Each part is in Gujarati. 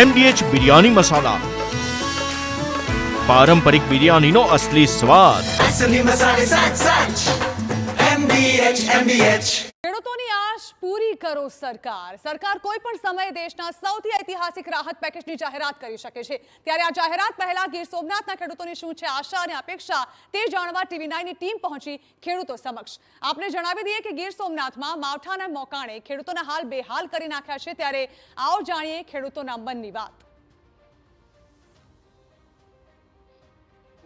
MDH બિરયાની મસાલા, પારંપરિક બિરયાનીનો અસલી સ્વાદ। असली मसाले साथ साथ MDH। ખેડૂતોની આશ પૂરી કરો સરકાર કોઈ પણ સમયે દેશના સૌથી ઐતિહાસિક રાહત પેકેજની જાહેરાત કરી શકે છે। ત્યારે આ જાહેરાત પહેલા ગીર સોમનાથના ખેડૂતોની શું છે આશા અને અપેક્ષા તે જાણવા TV9ની ટીમ પહોંચી ખેડૂતો સમક્ષ। આપને જણાવી દઈએ કે ગીર સોમનાથમાં માવઠાના મોકાણે ખેડૂતોના હાલ બેહાલ કરી નાખ્યા છે। ત્યારે આવો જાણીએ ખેડૂતોના મનની વાત।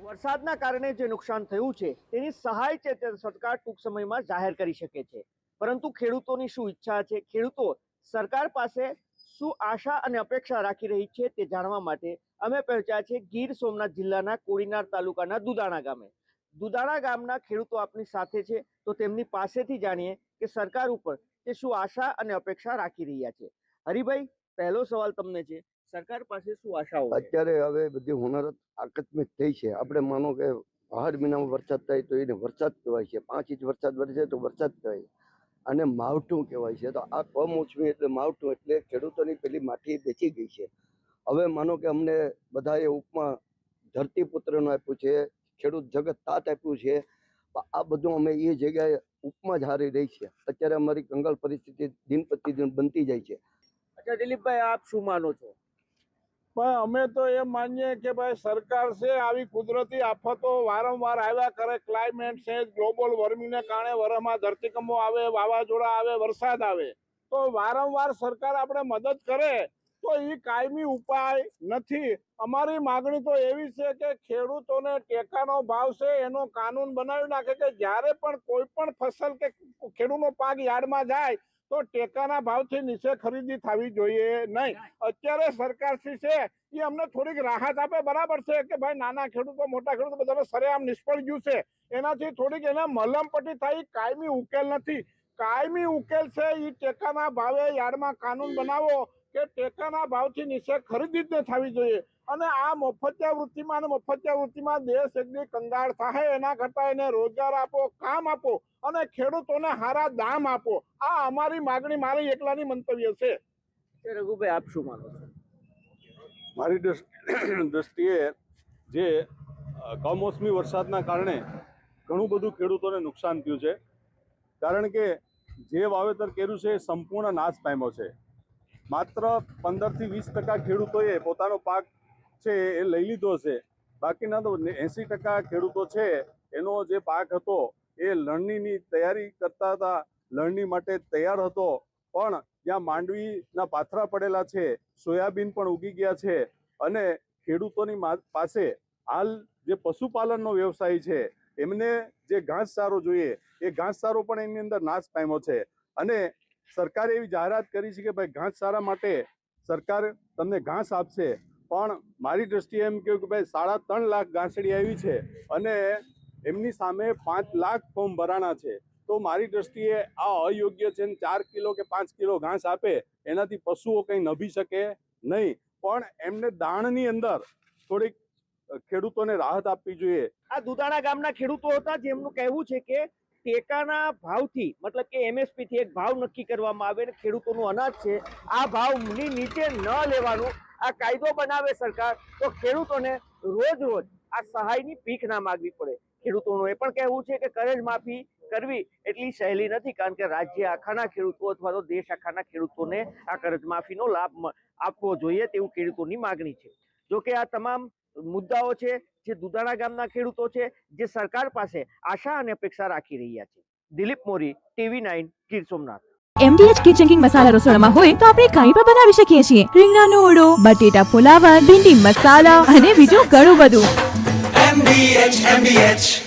વરસાદના કારણે જે નુકસાન થયું છે તેની સહાય છે તે સરકાર ટૂંક સમયમાં જાહેર કરી શકે છે, પરંતુ ખેડૂતોની શું ઈચ્છા છે, ખેડૂતો સરકાર પાસે શું આશા અને અપેક્ષા રાખી રહી છે તે જાણવા માટે અમે પહોંચ્યા છે ગીર સોમનાથ જિલ્લાના કોડીનાર તાલુકાના દુદાણા ગામે। દુદાણા ગામના ખેડૂતો આપની સાથે છે, તો તેમની પાસેથી જાણીએ કે સરકાર ઉપર તે શું આશા અને અપેક્ષા રાખી રહ્યા છે। હરિભાઈ, પહેલો સવાલ તમને છે, સરકાર પાસે શું આશાઓ? અત્યારે હવે બધી હોનારત આકસ્મિક થઈ છે। આપણે માનો કે આહાર મહિનામાં વરસાદ થાય તો એને વરસાદ કહેવાય છે, 5 ઇંચ વરસાદ વરસે તો વરસાદ કહેવાય, અને માવઠું કહેવાય છે। તો આ કમોસમી એટલે માવઠું એટલે ખેડૂતોની પેલી માઠી બેસી ગઈ છે। હવે માનો કે અમને બધાએ ઉપમા ધરતીપુત્રનું આપ્યું છે, ખેડૂત જગત તાત આપ્યું છે, આ બધું અમે એ જગ્યાએ ઉપમા જ હારી રહી છે। અત્યારે અમારી કંગાળ પરિસ્થિતિ દિન પ્રતિદિન બનતી જાય છે। અચ્છા દિલીપભાઈ, આપ શું માનો છો? પણ અમે તો એમ માનીએ કે ભાઈ સરકાર છે આવી કુદરતી આફતો વારંવાર આવ્યા કરે, ક્લાઇમેટ ચેન્જ, ગ્લોબલ વોર્મિંગને કારણે વરસમાં ધરતીકંપો આવે, વાવાઝોડા આવે, વરસાદ આવે, તો વારંવાર સરકાર આપણે મદદ કરે તો એ કાયમી ઉપાય નથી। અમારી માગણી તો એવી છે કે ખેડૂતોને ટેકાનો ભાવ છે એનો કાનૂન બનાવી નાખે કે જ્યારે પણ કોઈ પણ ફસલ કે ખેડૂતનો પાક યાર્ડમાં જાય તો ટેકાના ભાવથી નીચે ખરીદી થવી જોઈએ નહીં। અત્યારે સરકારશ્રી છે એ અમને થોડીક રાહત આપે, બરાબર છે કે ભાઈ નાના ખેડૂતો મોટા ખેડૂતો બધાને સરેઆમ નિષ્ફળ ગયું છે, એનાથી થોડીક એને મલમપટ્ટી થાય, કાયમી ઉકેલ નથી। કાયમી ઉકેલ છે એ ટેકાના ભાવે યાર્ડમાં કાનૂન બનાવો કે ટેકાના ભાવથી નીચે ખરીદી જ ન થવી જોઈએ। અને આ મફતિયા વૃત્તિમાં અને મફતિયા વૃત્તિમાં દેશ એકદી કંગાળ થાય, એના કરતા એને રોજગાર આપો, કામ આપો અને ખેડૂતોને સારા દામ આપો। આ અમારી માગણી, મારી એકલાની મંતવ્ય છે। રઘુભાઈ, આપ શું માનો છો? મારી દ્રષ્ટિએ જે કમોસમી વરસાદના કારણે ઘણું બધું ખેડૂતોને નુકસાન થયું છે, કારણ કે જે વાવેતર કર્યું છે એ સંપૂર્ણ નાશ પામ્યો છે। માત્ર 15 થી 20% ખેડૂતોએ પોતાનો પાક છે એ લઈ લીધો છે, બાકીના તો 80% ખેડૂતો છે એનો જે પાક હતો એ લણણીની તૈયારી કરતા હતા, લણણી માટે તૈયાર હતો, પણ જ્યાં માંડવીના પાથરા પડેલા છે, સોયાબીન પણ ઉગી ગયા છે, અને ખેડૂતોની પાસે હાલ જે પશુપાલનનો વ્યવસાય છે એમને જે ઘાસચારો જોઈએ એ ઘાસચારો પણ એની અંદર નાશ પામ્યો છે। અને સરકારે એવી જાહેરાત કરી છે કે ભાઈ ઘાસચારા માટે સરકાર તમને ઘાસ આપશે, પણ મારી દ્રષ્ટિએ એમ કહ્યું કે ભાઈ 3.5 લાખ ઘાસડી આવી છે અને એમની સામે 5 લાખ ફોર્મ ભરાણા છે। તો મારી દ્રષ્ટિએ આ અયોગ્ય છે। 4 કિલો કે 5 કિલો ઘાસ આપે એનાથી પશુઓ કંઈ નભી શકે નહીં, પણ એમને દાણની અંદર થોડીક ખેડૂતોને રાહત આપવી જોઈએ। આ દુદાણા ગામના ખેડૂતો હતા, જેમનું કહેવું છે કે ટેકાના ભાવથી, મતલબ કે MSP થી એક ભાવ નક્કી કરવામાં આવે અને ખેડૂતોનું અનાજ છે આ ભાવની નીચે ન લેવાનું આ કાયદો બનાવે સરકાર, તો ખેડૂતોને રોજ આ સહાયની ભીખ ના માંગવી પડે। ખેડૂતોનું એ પણ કહેવું છે કે કરજ માફી કરવી એટલી સહેલી નથી, કારણ કે રાજ્ય આખાના ખેડૂતો અથવા તો દેશ આખાના ખેડૂતોને આ કરજ માફીનો લાભ આપવો જોઈએ તેવું ખેડૂતોની માગણી છે। જો કે આ તમામ મુદ્દાઓ છે જે દુદાણા ગામના ખેડૂતો છે જે સરકાર પાસે આશા અને અપેક્ષા રાખી રહ્યા છે। Dilip Mori, TV9 Gir Somnath. MDH kitchen king masala રસોડામાં હોય તો આપણે કંઈ પણ બનાવી શકીએ છીએ। રીંગણાનો ઓળો, બટેટા ફુલાવર, ભીંડી મસાલા અને બીજું ઘણું બધું। MDH